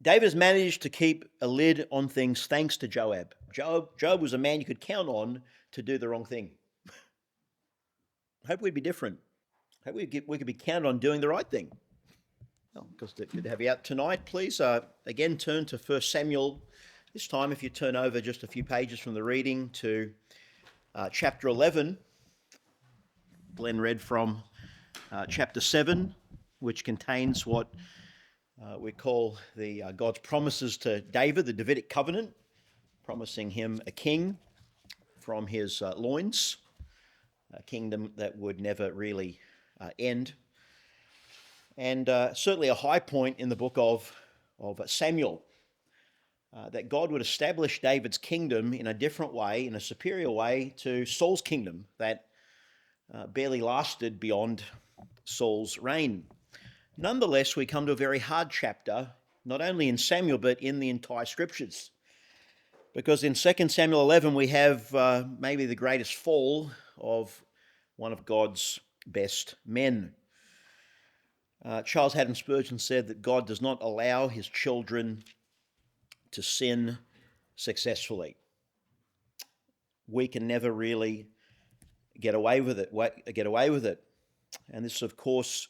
David has managed to keep a lid on things thanks to Joab. Joab was a man you could count on to do the wrong thing. I hope we'd be different. I hope we could be counted on doing the right thing. Well, good to have you out tonight. Please, again, turn to 1 Samuel. This time, if you turn over just a few pages from the reading to chapter 11. Glenn read from chapter 7, which contains what we call the God's promises to David, the Davidic covenant, promising him a king from his loins, a kingdom that would never really end. And certainly a high point in the book of Samuel, that God would establish David's kingdom in a different way, in a superior way to Saul's kingdom that barely lasted beyond Saul's reign. Nonetheless, we come to a very hard chapter, not only in Samuel, but in the entire scriptures. Because in 2 Samuel 11, we have maybe the greatest fall of one of God's best men. Charles Haddon Spurgeon said that God does not allow his children to sin successfully. We can never really get away with it. And this is, of course,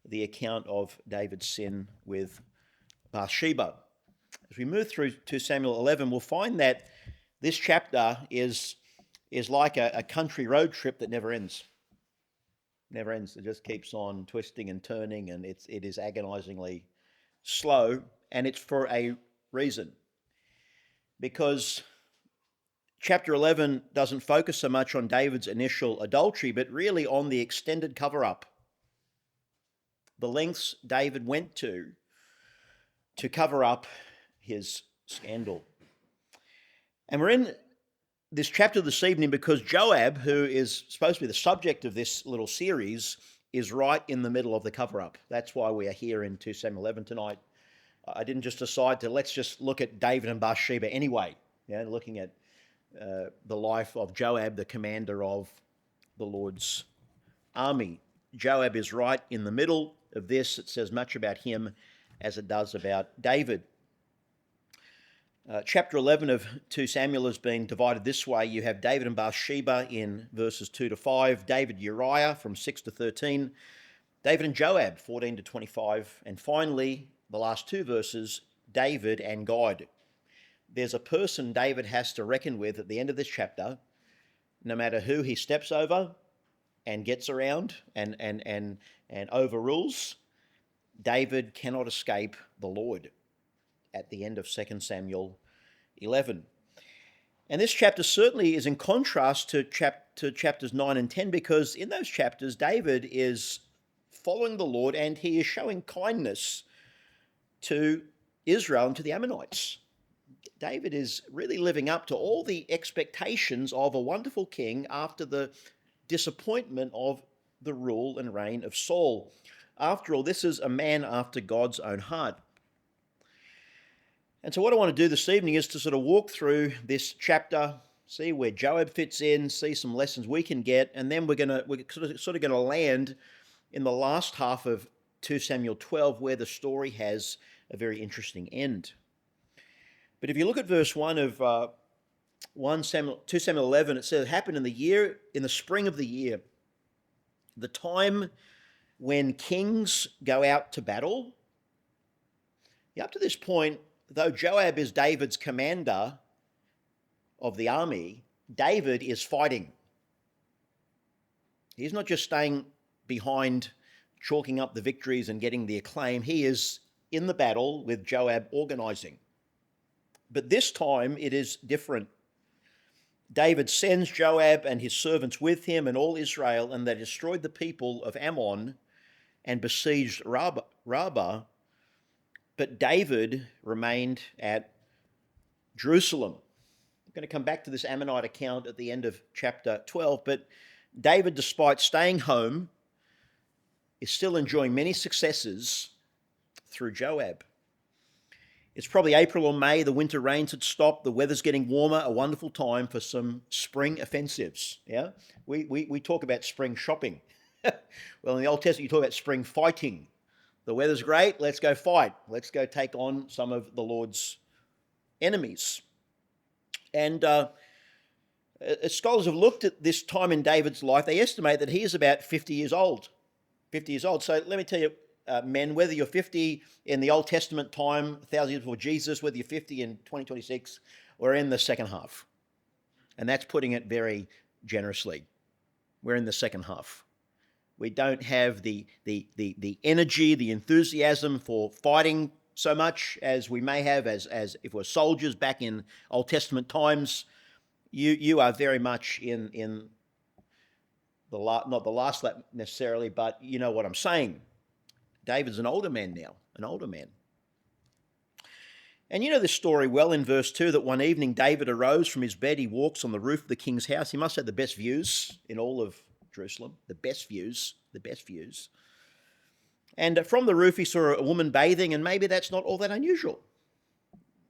the account of David's sin with Bathsheba. As we move through to Samuel 11, we'll find that this chapter is like a country road trip that never ends. Never ends. It just keeps on twisting and turning, and it is agonizingly slow, and it's for a reason. Because chapter 11 doesn't focus so much on David's initial adultery, but really on the extended cover-up. The lengths David went to cover up his scandal. And we're in this chapter this evening because Joab, who is supposed to be the subject of this little series, is right in the middle of the cover-up. That's why we are here in 2 Samuel 11 tonight. I didn't just decide to let's just look at David and Bathsheba anyway, looking at the life of Joab, the commander of the Lord's army. Joab is right in the middle of this. It says much about him as it does about David. Chapter 11 of 2 Samuel has been divided this way. You have David and Bathsheba in verses 2 to 5, David Uriah from 6 to 13, David and Joab 14 to 25, and finally, the last two verses, David and God. There's a person David has to reckon with at the end of this chapter, no matter who he steps over and gets around and overrules. David cannot escape the Lord at the end of 2 Samuel 11. And this chapter certainly is in contrast to chapters 9 and 10, because in those chapters, David is following the Lord and he is showing kindness to Israel and to the Ammonites. David is really living up to all the expectations of a wonderful king after the disappointment of the rule and reign of Saul. After all, this is a man after God's own heart. And so what I want to do this evening is to sort of walk through this chapter, see where Joab fits in, see some lessons we can get, and then we're sort of going to land in the last half of 2 Samuel 12, where the story has a very interesting end. But if you look at verse 1 of 2 Samuel 11, it says, it happened in the spring of the year, the time when kings go out to battle. Up to this point, though Joab is David's commander of the army, David is fighting. He's not just staying behind, chalking up the victories and getting the acclaim. He is in the battle with Joab organizing. But this time it is different. David sends Joab and his servants with him and all Israel, and they destroyed the people of Ammon and besieged Rabbah. But David remained at Jerusalem. I'm going to come back to this Ammonite account at the end of chapter 12, but David, despite staying home, is still enjoying many successes through Joab. It's probably April or May, the winter rains had stopped, the weather's getting warmer, a wonderful time for some spring offensives. We talk about spring shopping. Well, in the Old Testament, you talk about spring fighting. The weather's great, let's go fight. Let's go take on some of the Lord's enemies. And scholars have looked at this time in David's life. They estimate that he is about 50 years old. 50 years old. So let me tell you, men, whether you're 50 in the Old Testament time, 1,000 years before Jesus, whether you're 50 in 2026, we're in the second half. And that's putting it very generously. We're in the second half. We don't have the energy, the enthusiasm for fighting so much as we may have as if we're soldiers back in Old Testament times. You are very much in the not the last lap necessarily, but you know what I'm saying. David's an older man now, an older man. And you know this story well in verse 2, that one evening David arose from his bed, he walks on the roof of the king's house. He must have the best views in all of Jerusalem, the best views. And from the roof he saw a woman bathing, and maybe that's not all that unusual.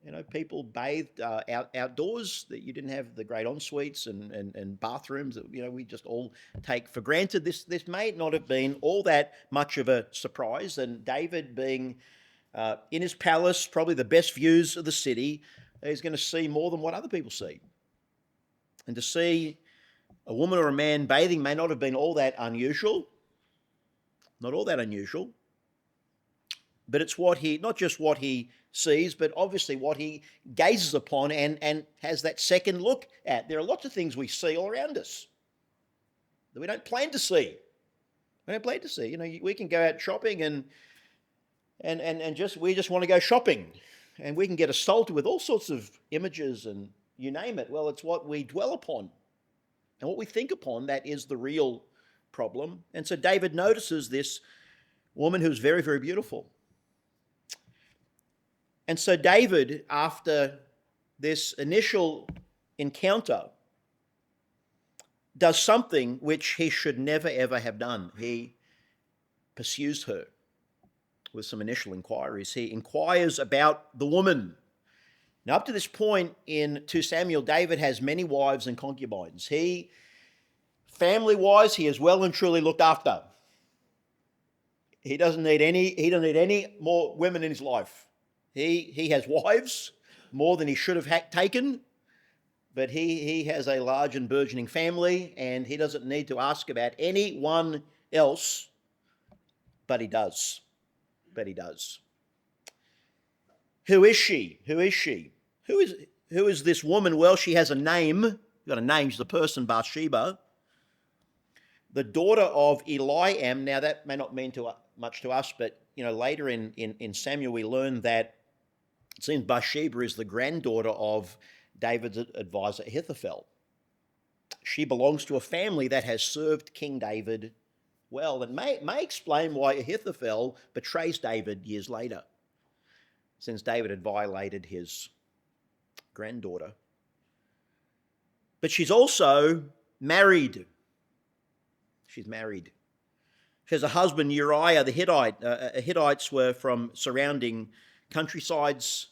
You know, people bathed outdoors, that you didn't have the great en-suites and bathrooms that, you know, we just all take for granted. This may not have been all that much of a surprise, and David being in his palace, probably the best views of the city, he's going to see more than what other people see. And to see a woman or a man bathing may not have been all that unusual, but it's what he, not just what he sees, but obviously what he gazes upon and has that second look at. There are lots of things we see all around us that we don't plan to see. You know, we can go out shopping and we just want to go shopping, and we can get assaulted with all sorts of images and you name it. Well, it's what we dwell upon and what we think upon that is the real problem. And so David notices this woman who's very, very beautiful. And so David, after this initial encounter, does something which he should never, ever have done. He pursues her with some initial inquiries. He inquires about the woman. Now, up to this point in 2 Samuel, David has many wives and concubines. Family-wise, he is well and truly looked after. He doesn't need any more women in his life. He has wives, more than he should have taken, but he has a large and burgeoning family, and he doesn't need to ask about anyone else, but he does. Who is she? Who is this woman? Well, she has a name. She's got a name. She's the person, Bathsheba, the daughter of Eliam. Now, that may not mean much to us, but you know, later in Samuel we learn that it seems Bathsheba is the granddaughter of David's advisor Ahithophel. She belongs to a family that has served King David well, and may explain why Ahithophel betrays David years later, since David had violated his granddaughter. But she's also married. She's married. She has a husband, Uriah the Hittite. Hittites were from surrounding countrysides.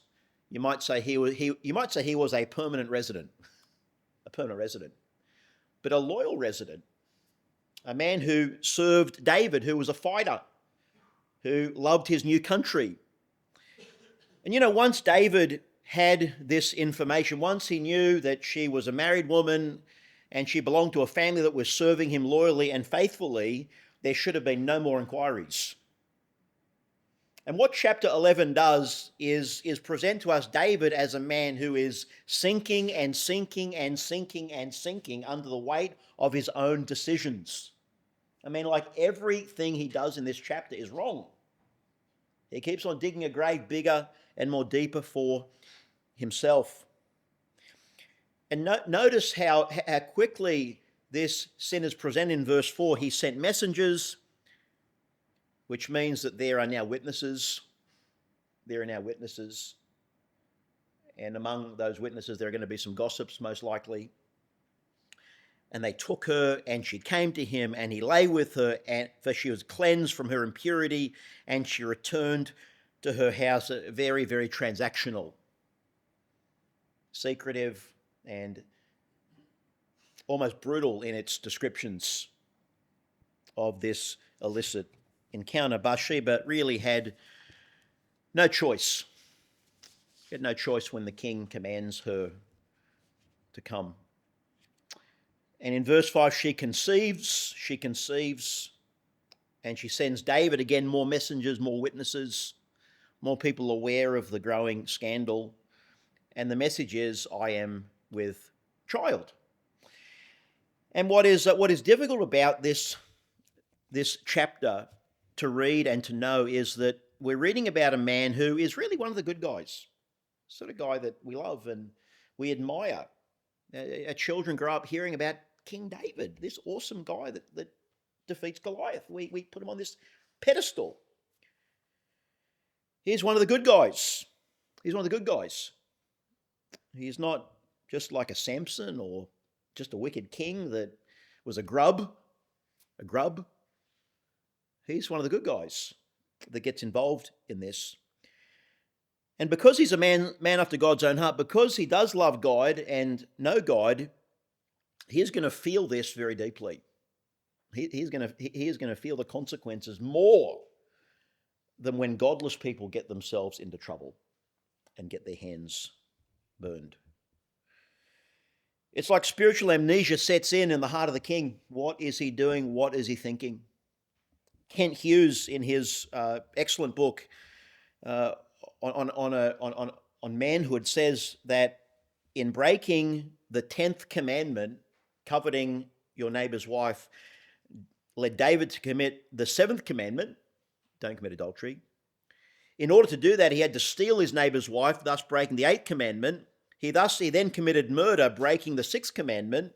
You might say he was a permanent resident, but a loyal resident, a man who served David, who was a fighter, who loved his new country. And you know, once David had this information, once he knew that she was a married woman and she belonged to a family that was serving him loyally and faithfully, there should have been no more inquiries. And what chapter 11 does is present to us David as a man who is sinking and sinking and sinking and sinking under the weight of his own decisions. I mean, like everything he does in this chapter is wrong. He keeps on digging a grave bigger and more deeper for himself. And notice how quickly this sin is presented in verse 4. He sent messengers, which means that there are now witnesses. And among those witnesses, there are going to be some gossips, most likely. And they took her, and she came to him, and he lay with her, for she was cleansed from her impurity, and she returned to her house. Very, very transactional, secretive, and almost brutal in its descriptions of this illicit encounter, Bathsheba really had no choice. She had no choice when the king commands her to come. And in verse 5, she conceives, and she sends David again, more messengers, more witnesses, more people aware of the growing scandal. And the message is, I am with child. And what is difficult about this chapter to read and to know is that we're reading about a man who is really one of the good guys, sort of guy that we love and we admire. Our children grow up hearing about King David, this awesome guy that defeats Goliath. We put him on this pedestal. He's one of the good guys. He's one of the good guys. He's not just like a Samson or just a wicked king that was a grub. He's one of the good guys that gets involved in this. And because he's a man after God's own heart, because he does love God and know God, he's going to feel this very deeply. He is going to feel the consequences more than when godless people get themselves into trouble and get their hands burned. It's like spiritual amnesia sets in the heart of the king. What is he doing? What is he thinking? Kent Hughes, in his excellent book on manhood, says that in breaking the 10th commandment, coveting your neighbour's wife, led David to commit the 7th commandment, don't commit adultery. In order to do that, he had to steal his neighbour's wife, thus breaking the 8th commandment. He then committed murder, breaking the 6th commandment.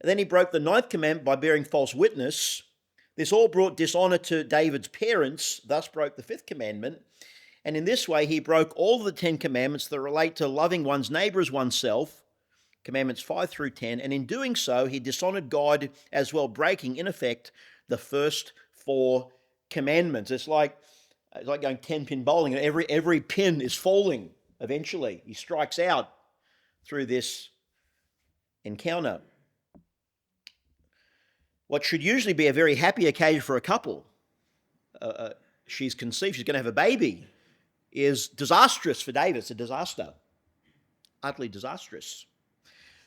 And then he broke the 9th commandment by bearing false witness. This all brought dishonour to David's parents, thus broke the 5th commandment. And in this way, he broke all of the 10 commandments that relate to loving one's neighbour as oneself, commandments 5 through 10. And in doing so, he dishonoured God as well, breaking, in effect, the first 4 commandments. It's like going 10-pin bowling, and every pin is falling eventually. He strikes out through this encounter. What should usually be a very happy occasion for a couple, she's conceived, she's going to have a baby, is disastrous for David. It's a disaster, utterly disastrous.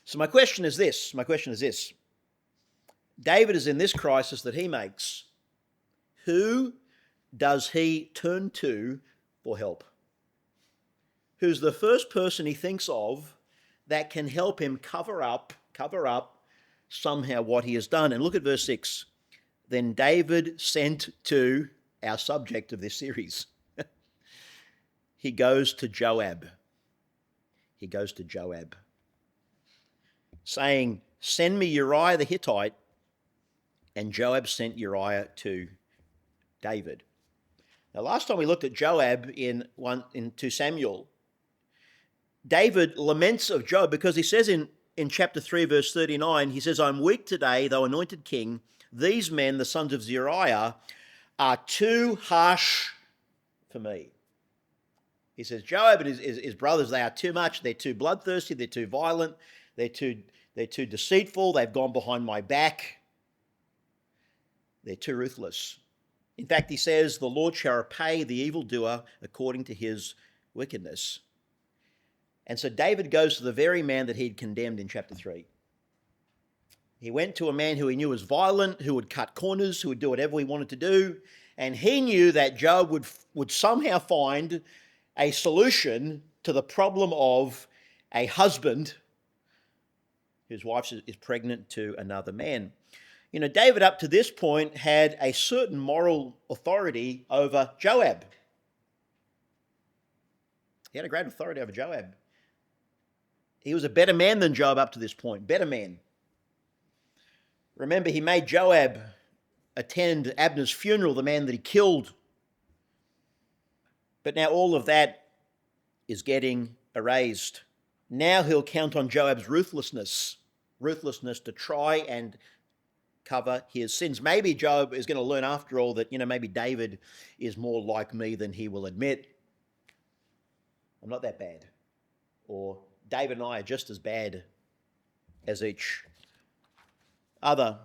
So my question is this. David is in this crisis that he makes. Who does he turn to for help? Who's the first person he thinks of that can help him cover up somehow what he has done? And look at verse 6. Then David sent to our subject of this series. He goes to Joab. Saying, send me Uriah the Hittite. And Joab sent Uriah to David. Now, last time we looked at Joab in 2 Samuel, David laments of Joab because he says in chapter 3, verse 39, he says, I'm weak today, though anointed king. These men, the sons of Zeruiah, are too harsh for me. He says, Joab and his brothers, they are too much. They're too bloodthirsty. They're too violent. They're too deceitful. They've gone behind my back. They're too ruthless. In fact, he says, the Lord shall repay the evildoer according to his wickedness. And so David goes to the very man that he'd condemned in chapter 3. He went to a man who he knew was violent, who would cut corners, who would do whatever he wanted to do. And he knew that Joab would somehow find a solution to the problem of a husband whose wife is pregnant to another man. You know, David up to this point had a certain moral authority over Joab. He had a great authority over Joab. He was a better man than Joab up to this point, better man. Remember, he made Joab attend Abner's funeral, the man that he killed. But now all of that is getting erased. Now he'll count on Joab's ruthlessness to try and cover his sins. Maybe Joab is going to learn after all that, maybe David is more like me than he will admit. I'm not that bad. Or David and I are just as bad as each other.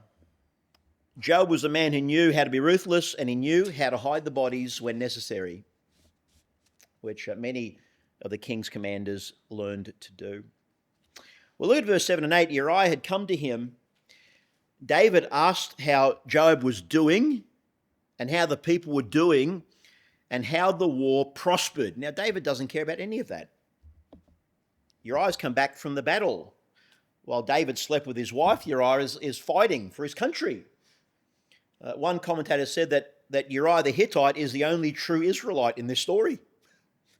Joab was a man who knew how to be ruthless, and he knew how to hide the bodies when necessary, which many of the king's commanders learned to do. Well, look at verse 7 and 8. Uriah had come to him. David asked how Joab was doing and how the people were doing and how the war prospered. Now, David doesn't care about any of that. Uriah's come back from the battle. While David slept with his wife, Uriah is fighting for his country. One commentator said that Uriah the Hittite is the only true Israelite in this story.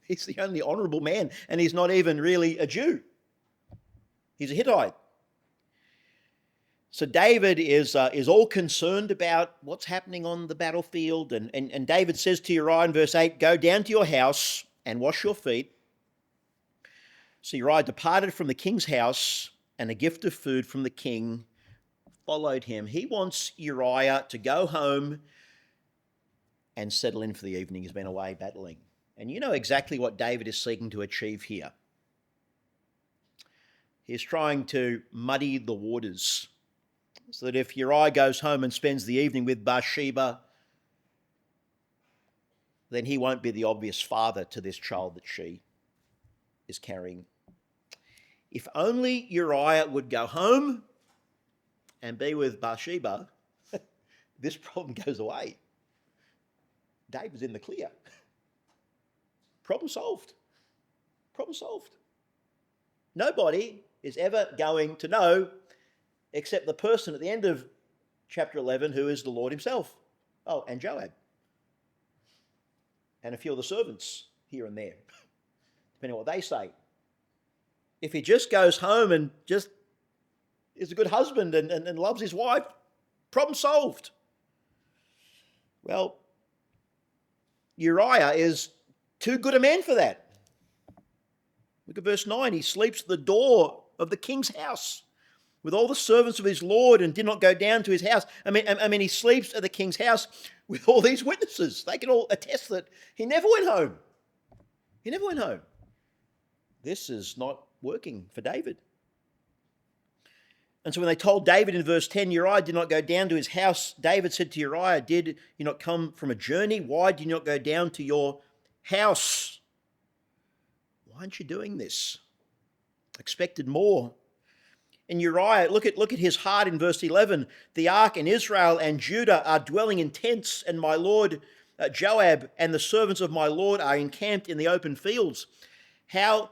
He's the only honourable man, and he's not even really a Jew. He's a Hittite. So David is all concerned about what's happening on the battlefield. And David says to Uriah in verse 8, "Go down to your house and wash your feet." So Uriah departed from the king's house, and a gift of food from the king followed him. He wants Uriah to go home and settle in for the evening. He's been away battling. And you know exactly what David is seeking to achieve here. He's trying to muddy the waters so that if Uriah goes home and spends the evening with Bathsheba, then he won't be the obvious father to this child that she is carrying. If only Uriah would go home and be with Bathsheba, this problem goes away. David's in the clear. Problem solved. Problem solved. Nobody is ever going to know except the person at the end of chapter 11 who is the Lord himself. Oh, and Joab. And a few of the servants here and there, depending on what they say. If he just goes home and just is a good husband and loves his wife, problem solved. Well, Uriah is too good a man for that. Look at verse 9. He sleeps at the door of the king's house with all the servants of his lord and did not go down to his house. I mean, he sleeps at the king's house with all these witnesses. They can all attest that he never went home. He never went home. This is not working for David. And so when they told David in verse 10, Uriah did not go down to his house, David said to Uriah, "Did you not come from a journey? Why did you not go down to your house? Why aren't you doing this? Expected more." And Uriah, look at his heart in verse 11. "The ark and Israel and Judah are dwelling in tents, and my lord Joab and the servants of my lord are encamped in the open fields. How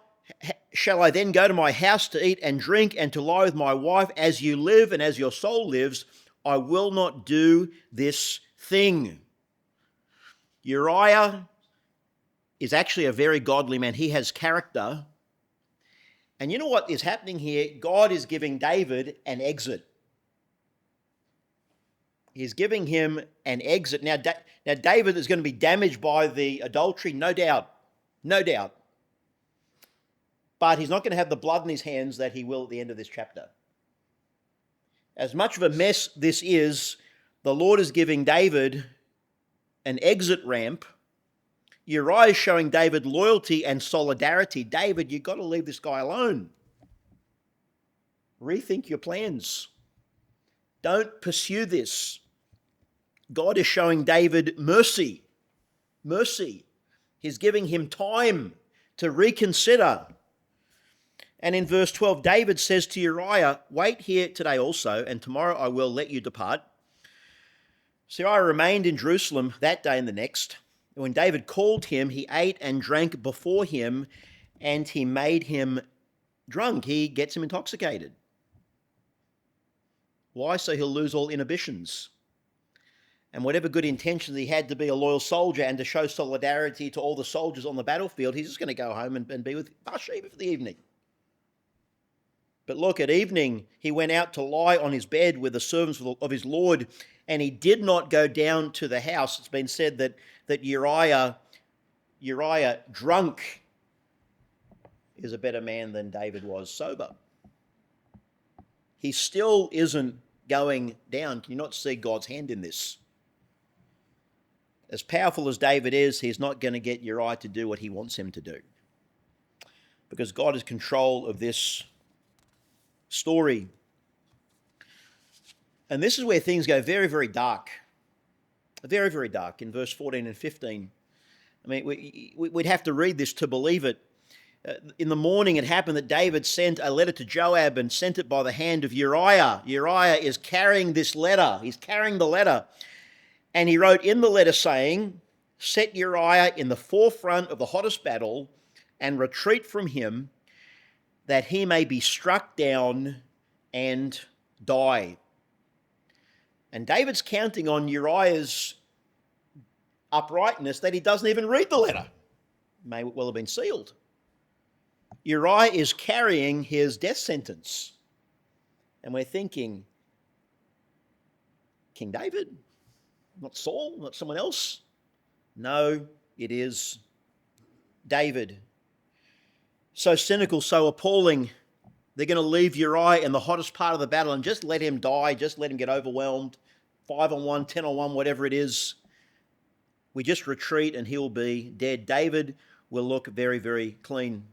shall I then go to my house to eat and drink and to lie with my wife? As you live and as your soul lives, I will not do this thing." Uriah is actually a very godly man. He has character. And you know what is happening here? God is giving David an exit. He's giving him an exit. Now David is going to be damaged by the adultery, no doubt. No doubt. But he's not going to have the blood in his hands that he will at the end of this chapter. As much of a mess this is, the Lord is giving David an exit ramp. Uriah is showing David loyalty and solidarity. David, you've got to leave this guy alone. Rethink your plans. Don't pursue this. God is showing David mercy. Mercy. He's giving him time to reconsider. And in verse 12, David says to Uriah, "Wait here today also, and tomorrow I will let you depart." So Uriah remained in Jerusalem that day and the next. And when David called him, he ate and drank before him, and he made him drunk. He gets him intoxicated. Why? So he'll lose all inhibitions. And whatever good intentions he had to be a loyal soldier and to show solidarity to all the soldiers on the battlefield, he's just going to go home and be with Bathsheba for the evening. But look, at evening, he went out to lie on his bed with the servants of his Lord, and he did not go down to the house. It's been said that Uriah drunk is a better man than David was sober. He still isn't going down. Can you not see God's hand in this? As powerful as David is, he's not going to get Uriah to do what he wants him to do, because God has control of this story. And this is where things go very, very dark. Very, very dark in verse 14 and 15. I mean, we'd have to read this to believe it. In the morning it happened that David sent a letter to Joab and sent it by the hand of Uriah. Uriah is carrying this letter. He's carrying the letter. And he wrote in the letter saying, set Uriah in the forefront of the hottest battle and retreat from him, that he may be struck down and die. And David's counting on Uriah's uprightness that he doesn't even read the letter. May well have been sealed. Uriah is carrying his death sentence. And we're thinking, King David? Not Saul? Not someone else? No, it is David. So cynical, so appalling. They're going to leave Uriah in the hottest part of the battle and just let him die, just let him get overwhelmed. 5-on-1, 10-on-1, whatever it is. We just retreat and he'll be dead. David will look very, very clean.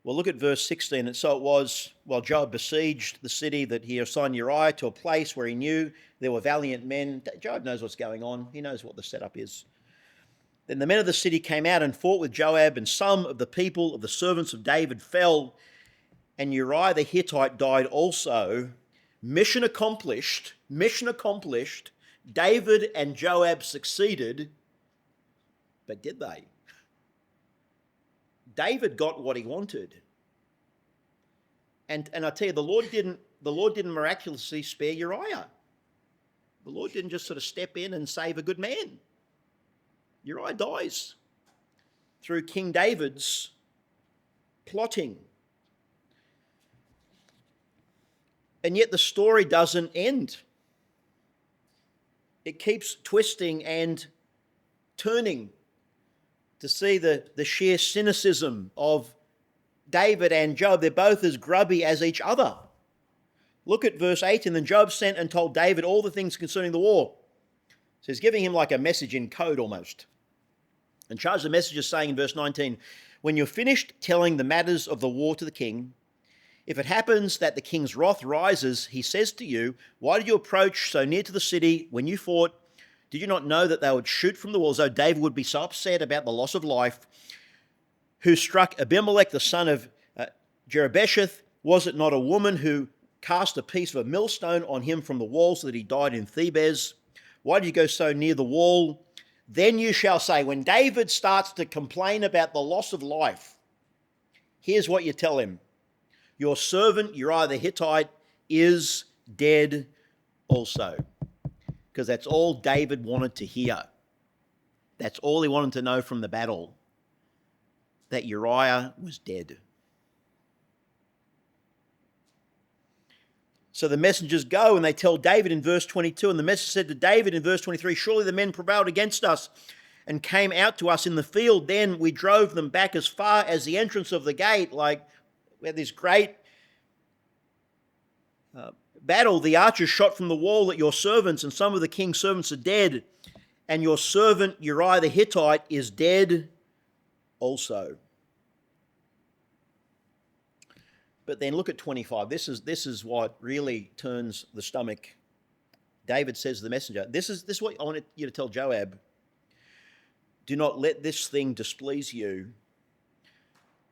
Well, look at verse 16. And so it was, while Joab besieged the city, that he assigned Uriah to a place where he knew there were valiant men. Joab knows what's going on. He knows what the setup is. Then the men of the city came out and fought with Joab, and some of the people of the servants of David fell, and Uriah the Hittite died also. Mission accomplished. Mission accomplished. David and Joab succeeded, but did they? David got what he wanted. And I tell you, the Lord didn't miraculously spare Uriah. The Lord didn't just sort of step in and save a good man. Uriah dies through King David's plotting. And yet the story doesn't end. It keeps twisting and turning to see the sheer cynicism of David and Joab. They're both as grubby as each other. Look at verse 18. Then Joab sent and told David all the things concerning the war. So he's giving him like a message in code almost. And charged the messengers saying in verse 19, when you're finished telling the matters of the war to the king, if it happens that the king's wrath rises, he says to you, why did you approach so near to the city when you fought? Did you not know that they would shoot from the walls? Though David would be so upset about the loss of life, who struck Abimelech, the son of Jerubbesheth? Was it not a woman who cast a piece of a millstone on him from the wall so that he died in Thebez? Why did you go so near the wall? Then you shall say, when David starts to complain about the loss of life, here's what you tell him. Your servant Uriah the Hittite is dead also. Because that's all David wanted to hear. That's all he wanted to know from the battle. That Uriah was dead. So the messengers go and they tell David in verse 22, and the messenger said to David in verse 23, surely the men prevailed against us and came out to us in the field. Then we drove them back as far as the entrance of the gate. Like, we had this great battle. The archers shot from the wall at your servants, and some of the king's servants are dead, and your servant Uriah the Hittite is dead also. But then look at 25. This is what really turns the stomach. David says to the messenger, this is what I want you to tell Joab. Do not let this thing displease you,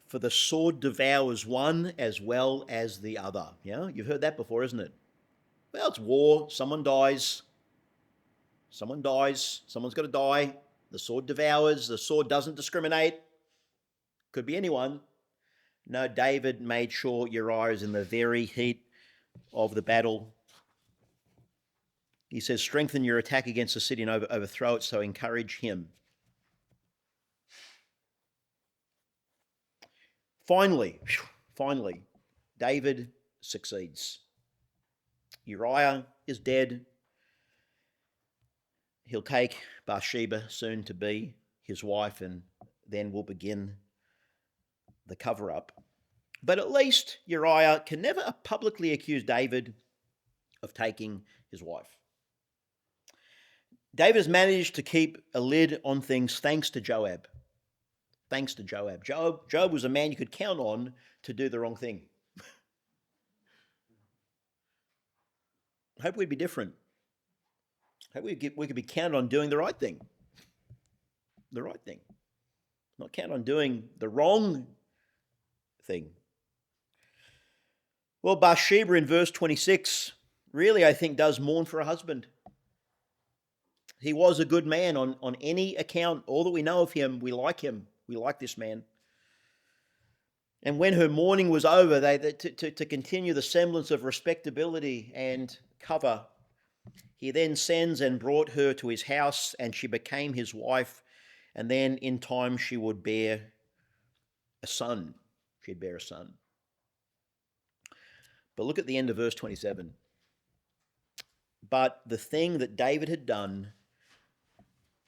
for the sword devours one as well as the other. Yeah, you've heard that before, isn't it? Well, it's war. Someone dies. Someone's got to die. The sword devours. The sword doesn't discriminate. Could be anyone. No, David made sure Uriah is in the very heat of the battle. He says, strengthen your attack against the city and overthrow it, so encourage him. Finally, David succeeds. Uriah is dead. He'll take Bathsheba, soon to be his wife, and then will begin the cover-up. But at least Uriah can never publicly accuse David of taking his wife. David has managed to keep a lid on things thanks to Joab. Thanks to Joab. Joab was a man you could count on to do the wrong thing. I hope we'd be different. I hope we could be counted on doing the right thing. The right thing. Not count on doing the wrong thing. Well, Bathsheba in verse 26 really, I think, does mourn for her husband. He was a good man on any account. All that we know of him, we like him. We like this man. And when her mourning was over, to continue the semblance of respectability and cover, he then sends and brought her to his house, and she became his wife. And then in time she would bear a son. She'd bear a son. But look at the end of verse 27. But the thing that David had done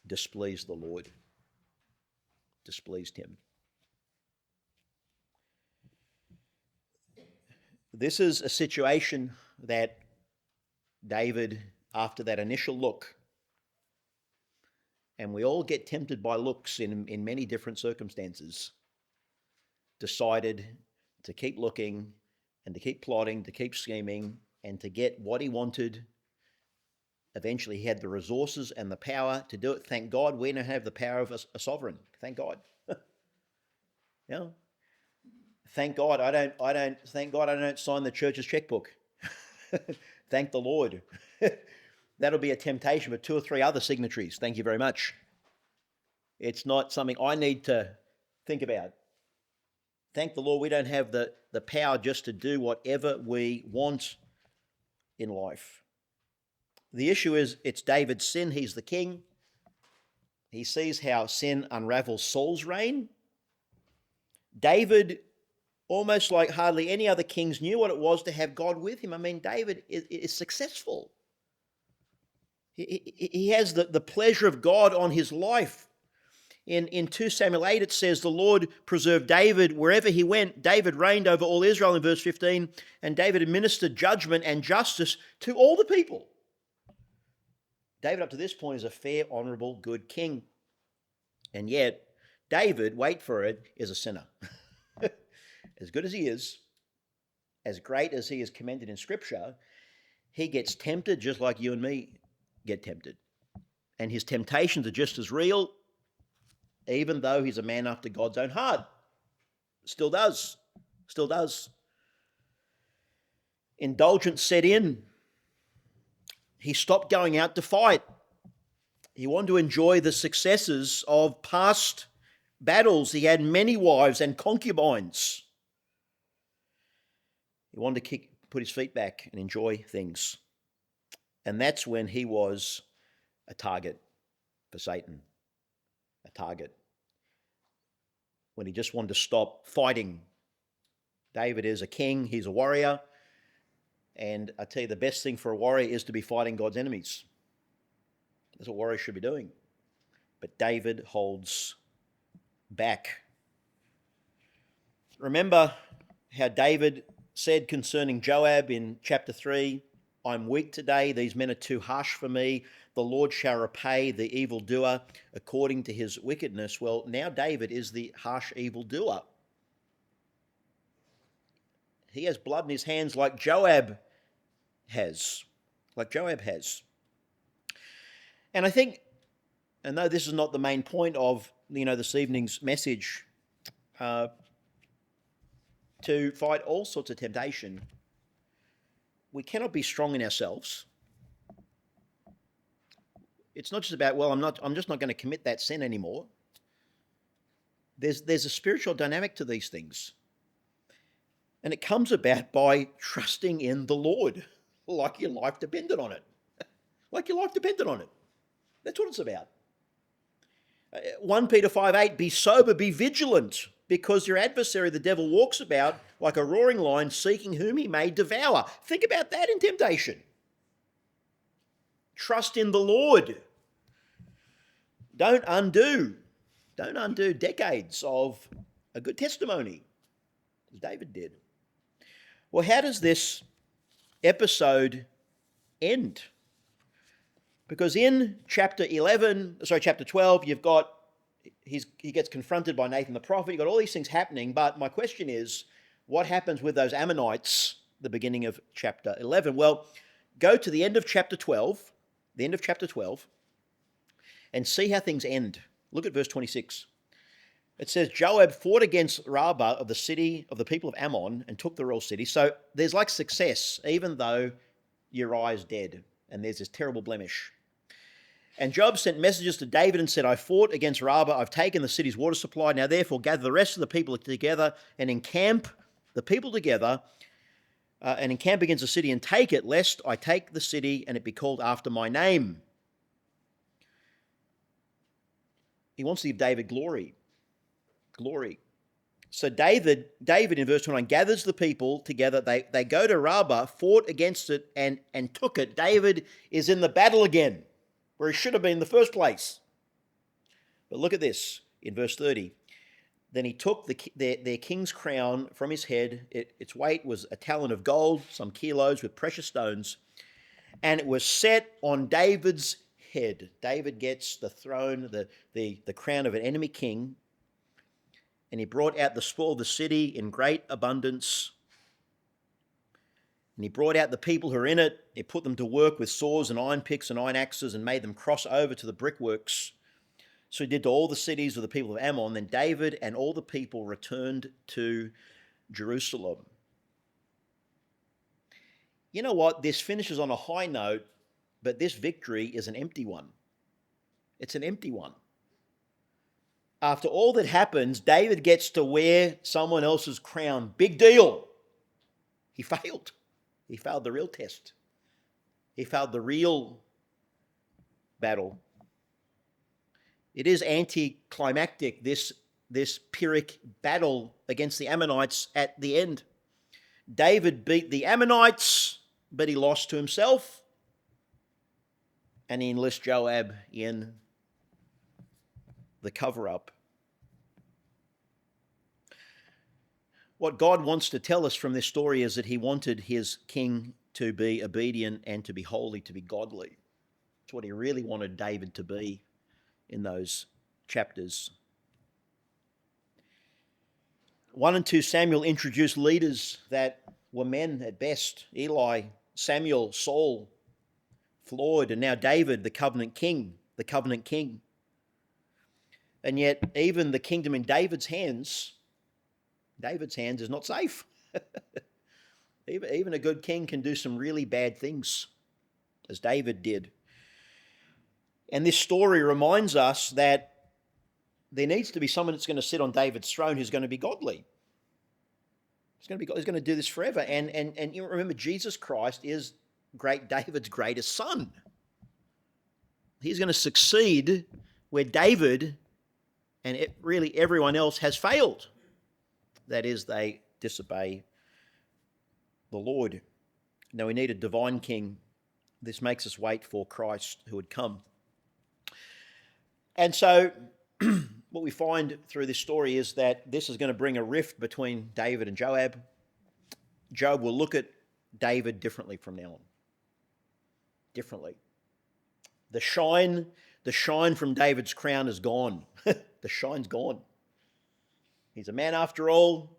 displeased the Lord. Displeased him. This is a situation that David, after that initial look, and we all get tempted by looks in many different circumstances, decided to keep looking and to keep plotting, to keep scheming, and to get what he wanted. Eventually he had the resources and the power to do it. Thank God we now have the power of a sovereign. Thank God. Thank God I don't sign the church's checkbook. Thank the Lord. That'll be a temptation for 2 or 3 other signatories. Thank you very much. It's not something I need to think about. Thank the Lord we don't have the power just to do whatever we want in life. The issue is it's David's sin. He's the king. He sees how sin unravels Saul's reign. David, almost like hardly any other kings, knew what it was to have God with him. I mean, David is successful. He has the pleasure of God on his life. In 2 Samuel 8 it says, the Lord preserved David wherever he went. David reigned over all Israel in verse 15, and David administered judgment and justice to all the people. David up to this point is a fair, honourable, good king. And yet, David, wait for it, is a sinner. As good as he is, as great as he is commended in Scripture, he gets tempted just like you and me get tempted. And his temptations are just as real, even though he's a man after God's own heart. Still does. Still does. Indulgence set in. He stopped going out to fight. He wanted to enjoy the successes of past battles. He had many wives and concubines. He wanted to put his feet back and enjoy things. And that's when he was a target for Satan. A target. When he just wanted to stop fighting. David is a king. He's a warrior. And I tell you, the best thing for a warrior is to be fighting God's enemies. That's what warriors should be doing. But David holds back. Remember how David said concerning Joab in chapter 3, I'm weak today, these men are too harsh for me. The Lord shall repay the evildoer according to his wickedness. Well, now David is the harsh evildoer. He has blood in his hands like Joab has. Like Joab has. And I think, and though this is not the main point of this evening's message, to fight all sorts of temptation, we cannot be strong in ourselves. It's not just about, I'm just not going to commit that sin anymore. There's a spiritual dynamic to these things. And it comes about by trusting in the Lord, like your life depended on it. Like your life depended on it. That's what it's about. 1 Peter 5:8, be sober, be vigilant, because your adversary, the devil, walks about like a roaring lion, seeking whom he may devour. Think about that in temptation. Trust in the Lord. Don't undo decades of a good testimony, as David did. Well, how does this episode end? Because in chapter 12, you've got, he gets confronted by Nathan the prophet. You've got all these things happening. But my question is, what happens with those Ammonites, the beginning of chapter 11? Well, go to the end of chapter 12, and see how things end. Look at verse 26. It says, Joab fought against Rabbah of the city of the people of Ammon and took the royal city. So there's like success, even though Uriah is dead, and there's this terrible blemish. And Joab sent messages to David and said, I fought against Rabbah, I've taken the city's water supply, now therefore gather the rest of the people together and encamp the people together and encamp against the city and take it, lest I take the city and it be called after my name. He wants to give David glory. So David in verse 29 gathers the people together. They go to Rabbah, fought against it and took it. David is in the battle again, where he should have been in the first place. But look at this in verse 30. Then he took their king's crown from his head. Its weight was a talent of gold, some kilos with precious stones, and it was set on David's head. David gets the throne, the crown of an enemy king, and he brought out the spoil of the city in great abundance. And he brought out the people who are in it. He put them to work with saws and iron picks and iron axes and made them cross over to the brickworks. So he did to all the cities of the people of Ammon. Then David and all the people returned to Jerusalem. You know what? This finishes on a high note, but this victory is an empty one. It's an empty one. After all that happens, David gets to wear someone else's crown. Big deal. He failed. He failed the real test. He failed the real battle. It is anticlimactic, this Pyrrhic battle against the Ammonites at the end. David beat the Ammonites, but he lost to himself. And he enlists Joab in the cover-up. What God wants to tell us from this story is that he wanted his king to be obedient and to be holy, to be godly. It's what he really wanted David to be in those chapters. 1 and 2 Samuel introduced leaders that were men at best. Eli, Samuel, Saul, flawed, and now David, the covenant king. And yet, even the kingdom in David's hands is not safe. Even a good king can do some really bad things, as David did. And this story reminds us that there needs to be someone that's going to sit on David's throne who's going to be godly. He's going to do this forever. And you remember, Jesus Christ is David's greatest son. He's going to succeed where David and really everyone else has failed. That is, they disobey the Lord. Now we need a divine king. This makes us wait for Christ who would come. And so what we find through this story is that this is going to bring a rift between David and Joab. Joab will look at David differently from now on. Differently. The shine from David's crown is gone. The shine's gone. He's a man after all.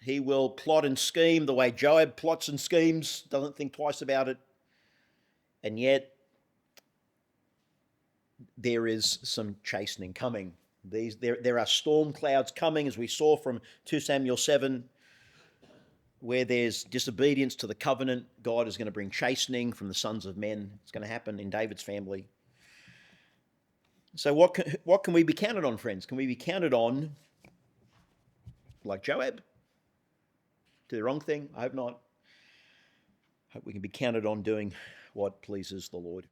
He will plot and scheme the way Joab plots and schemes, doesn't think twice about it. And yet, there is some chastening coming. There are storm clouds coming, as we saw from 2 Samuel 7, where there's disobedience to the covenant. God is going to bring chastening from the sons of men. It's going to happen in David's family. So what can we be counted on, friends? Can we be counted on like Joab? Do the wrong thing? I hope not. I hope we can be counted on doing what pleases the Lord.